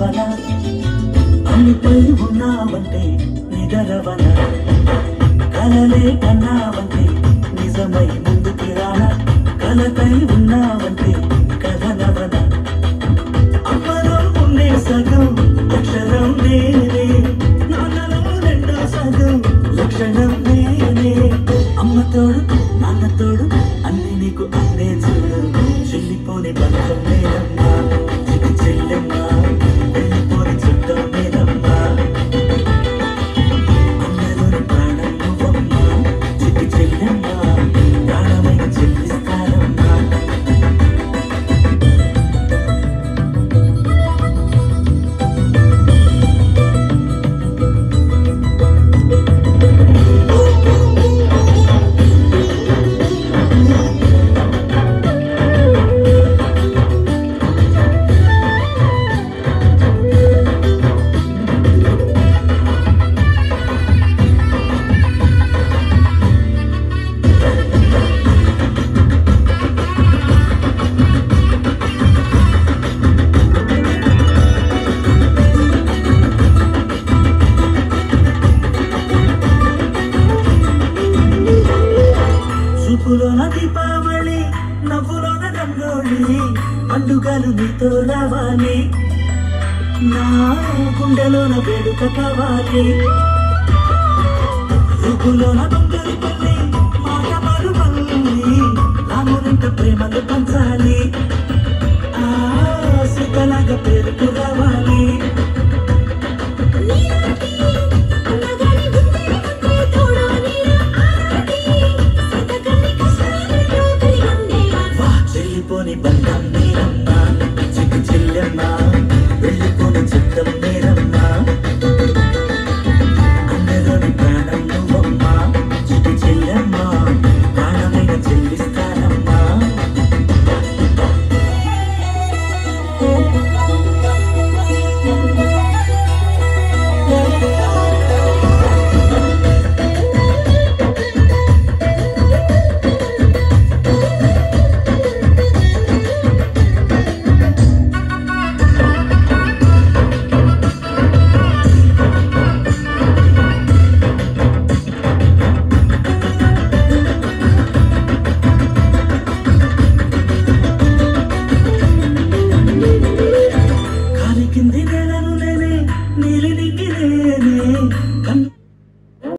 కలవన అన్నిపై ఉన్నావంటే నిదరవన కలలే కన్నావంటే నిజమై ముందుకి రాన కలపై ఉన్నావంటే కథనవన అమ్మలో ఉండే సగం అక్షరం నేనే నాన్నలో రెండో సగం లక్షణం నేనే అమ్మ తోడు నాన్న తోడు అన్ని నీకు అందే చూడు చెల్లిపోని బంధం నేనమ్మా చిటి చెల్లెమ్మా వెళ్ళిపోని చుట్టం నేనమ్మా అన్నలోని ప్రాణం నువ్వమ్మా చిటి చెల్లెమ్మా ప్రాణమైన చెల్లిస్తానమ్మా చూపులోన దీపావళి నవ్వులోన రంగోళి పండుగలు నీతో రావాలి నా గుండెలోన వేడుక కావాలి రూపులోన దొంగలు పల్లి మాట మరుమల్లి